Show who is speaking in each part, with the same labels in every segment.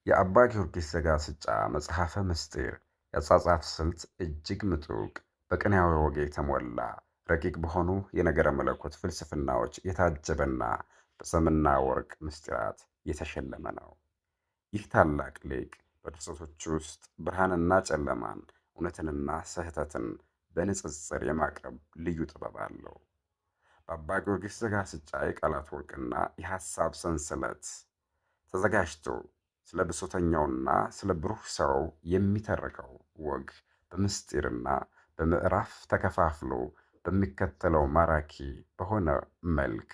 Speaker 1: የአባ ጊዮርጊስ ዘጋስጫ መጽሐፈ ምስጢር የአጻጻፍ ስልት እጅግ ምጡቅ፣ በቅኔያዊ ወግ የተሞላ፣ ረቂቅ በሆኑ የነገረ መለኮት ፍልስፍናዎች የታጀበና በሰምና ወርቅ ምስጢራት የተሸለመ ነው። ይህ ታላቅ ሊቅ በድርሰቶቹ ውስጥ ብርሃንና ጨለማን፣ እውነትንና ስህተትን በንጽጽር የማቅረብ ልዩ ጥበብ አለው። በአባ ጊዮርጊስ ዘጋስጫ የቃላት ወርቅና የሐሳብ ሰንሰለት ተዘጋጅቶ ስለ ብሶተኛውና ስለ ብሩህ ሰው የሚተርከው ወግ በምስጢርና በምዕራፍ ተከፋፍሎ በሚከተለው ማራኪ በሆነ መልክ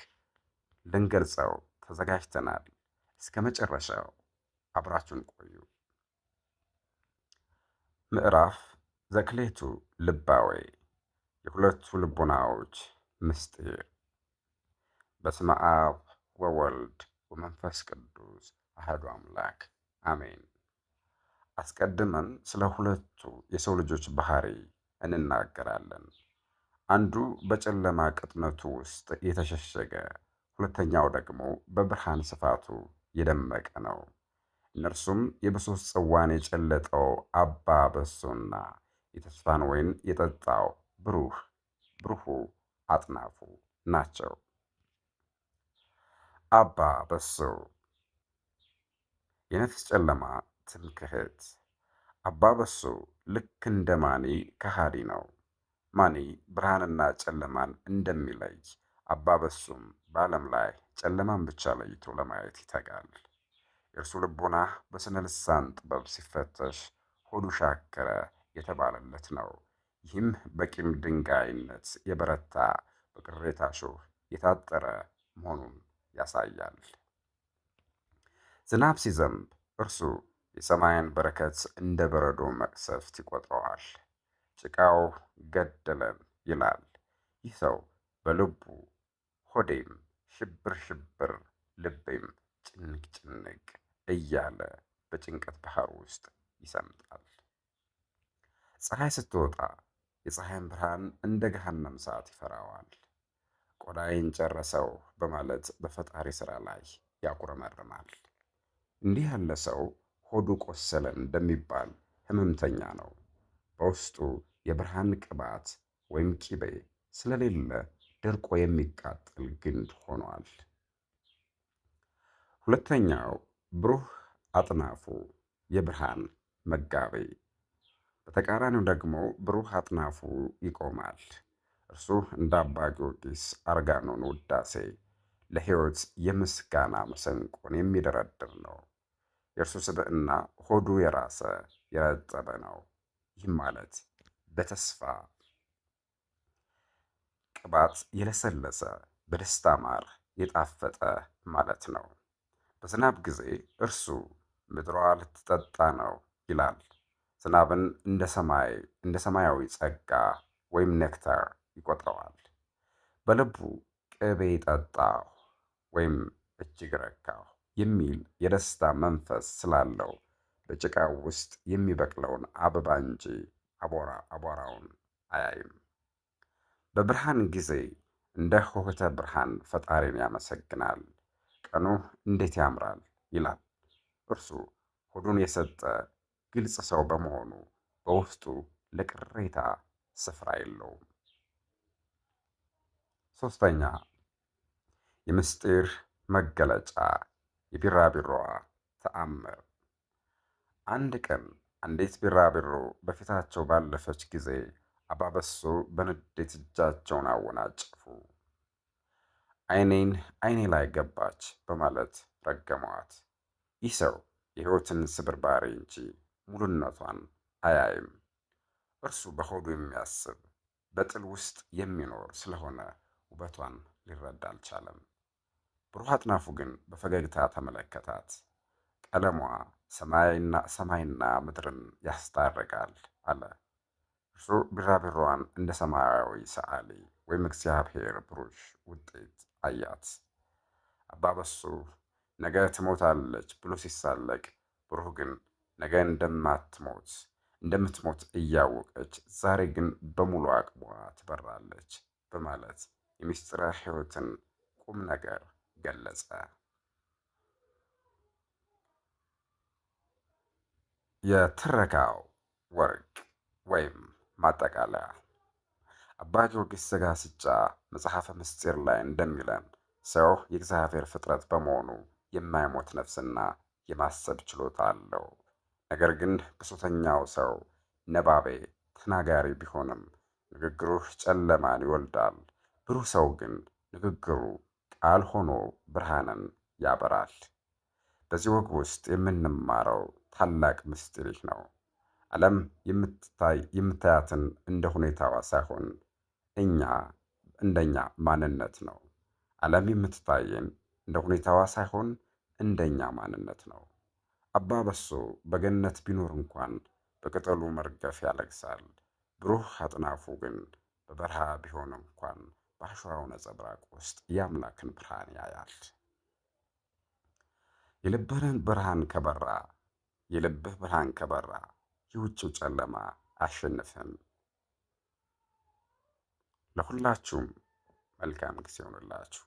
Speaker 1: ልንገልጸው ተዘጋጅተናል። እስከ መጨረሻው አብራችሁን ቆዩ። ምዕራፍ ዘክሌቱ ልባዌ፣ የሁለቱ ልቦናዎች ምስጢር። በስመ አብ ወወልድ ወመንፈስ ቅዱስ አሐዱ አምላክ አሜን። አስቀድመን ስለ ሁለቱ የሰው ልጆች ባህሪ እንናገራለን። አንዱ በጨለማ ቅጥነቱ ውስጥ የተሸሸገ፣ ሁለተኛው ደግሞ በብርሃን ስፋቱ የደመቀ ነው። እነርሱም የብሶት ጽዋን የጨለጠው አባ በሶና የተስፋን ወይን የጠጣው ብሩሁ አጥናፉ ናቸው። አባ በሶ የነፍስ ጨለማ ትምክህት። አባ በሶ ልክ እንደ ማኒ ከሃዲ ነው። ማኒ ብርሃንና ጨለማን እንደሚለይ አባ በሶም በዓለም ላይ ጨለማን ብቻ ለይቶ ለማየት ይተጋል። የእርሱ ልቦና በስነ ልሳን ጥበብ ሲፈተሽ ሆዱ ሻከረ የተባለለት ነው። ይህም በቂም ድንጋይነት የበረታ በቅሬታ እሾህ የታጠረ መሆኑን ያሳያል። ዝናብ ሲዘንብ እርሱ የሰማይን በረከት እንደ በረዶ መቅሰፍት ይቆጥረዋል። ጭቃው ገደለን ይላል። ይህ ሰው በልቡ ሆዴም ሽብር ሽብር፣ ልቤም ጭንቅ ጭንቅ እያለ በጭንቀት ባህር ውስጥ ይሰምጣል። ፀሐይ ስትወጣ የፀሐይን ብርሃን እንደ ገሃነም ሰዓት ይፈራዋል። ቆዳዬን ጨረሰው በማለት በፈጣሪ ሥራ ላይ ያጉረመርማል። እንዲህ ያለ ሰው ሆዱ ቆሰለ እንደሚባል ሕመምተኛ ነው። በውስጡ የብርሃን ቅባት ወይም ቂቤ ስለሌለ ደርቆ የሚቃጠል ግንድ ሆኗል። ሁለተኛው ብሩህ አጥናፉ የብርሃን መጋቤ፣ በተቃራኒው ደግሞ ብሩህ አጥናፉ ይቆማል። እርሱ እንደ አባ ጊዮርጊስ አርጋኖን ውዳሴ ለሕይወት የምስጋና መሰንቆን የሚደረድር ነው። የእርሱ ስብዕና ሆዱ የራሰ የረጠበ ነው። ይህም ማለት በተስፋ ቅባት የለሰለሰ፣ በደስታ ማር የጣፈጠ ማለት ነው። በዝናብ ጊዜ እርሱ ምድሯ ልትጠጣ ነው ይላል። ዝናብን እንደ ሰማያዊ ጸጋ ወይም ኔክታር ይቆጥረዋል። በልቡ ቅቤ ጠጣሁ ወይም እጅግ ረካሁ የሚል የደስታ መንፈስ ስላለው በጭቃው ውስጥ የሚበቅለውን አበባ እንጂ አቧራውን አያይም። በብርሃን ጊዜ እንደ ሆህተ ብርሃን ፈጣሪን ያመሰግናል። ቀኑ እንዴት ያምራል ይላል። እርሱ ሆዱን የሰጠ ግልጽ ሰው በመሆኑ በውስጡ ለቅሬታ ስፍራ የለውም። ሶስተኛ የምስጢር መገለጫ የቢራቢሮዋ ተአምር። አንድ ቀን አንዲት ቢራቢሮ በፊታቸው ባለፈች ጊዜ አባ በሶ በንዴት እጃቸውን አወናጨፉ። ዓይኔ ላይ ገባች በማለት ረገሟት። ይህ ሰው የሕይወትን ስብርባሪ እንጂ ሙሉነቷን አያይም። እርሱ በሆዱ የሚያስብ በጥል ውስጥ የሚኖር ስለሆነ ውበቷን ሊረዳ አልቻለም። ብሩህ አጥናፉ ግን በፈገግታ ተመለከታት። ቀለሟ ሰማይና ምድርን ያስታርቃል አለ። እርሱ ቢራቢሮዋን እንደ ሰማያዊ ሰዓሊ ወይም እግዚአብሔር ብሩሽ ውጤት አያት። አባ በሶ ነገ ትሞታለች ብሎ ሲሳለቅ፣ ብሩህ ግን ነገ እንደምትሞት እያወቀች ዛሬ ግን በሙሉ አቅሟ ትበራለች በማለት የምስጢረ ሕይወትን ቁም ነገር ገለጸ። የትረካው ወርቅ ወይም ማጠቃለያ አባ ጊዮርጊስ ዘጋስጫ መጽሐፈ ምስጢር ላይ እንደሚለን ሰው የእግዚአብሔር ፍጥረት በመሆኑ የማይሞት ነፍስና የማሰብ ችሎታ አለው። ነገር ግን ብሶተኛው ሰው ነባቤ ተናጋሪ ቢሆንም ንግግሩ ጨለማን ይወልዳል። ብሩህ ሰው ግን ንግግሩ ቃል ሆኖ ብርሃንን ያበራል። በዚህ ወግ ውስጥ የምንማረው ታላቅ ምስጢር ይህ ነው። ዓለም የምታያትን እንደ ሁኔታዋ ሳይሆን እኛ እንደኛ ማንነት ነው። ዓለም የምትታየን እንደ ሁኔታዋ ሳይሆን እንደኛ ማንነት ነው። አባ በሶ በገነት ቢኖር እንኳን በቅጠሉ መርገፍ ያለቅሳል። ብሩህ አጥናፉ ግን በበረሃ ቢሆን እንኳን በአሸዋው ነጸብራቅ ውስጥ የአምላክን ብርሃን ያያል። የልብህ ብርሃን ከበራ የውጭው ጨለማ አያሸንፍህም። ለሁላችሁም መልካም ጊዜ ይሆንላችሁ።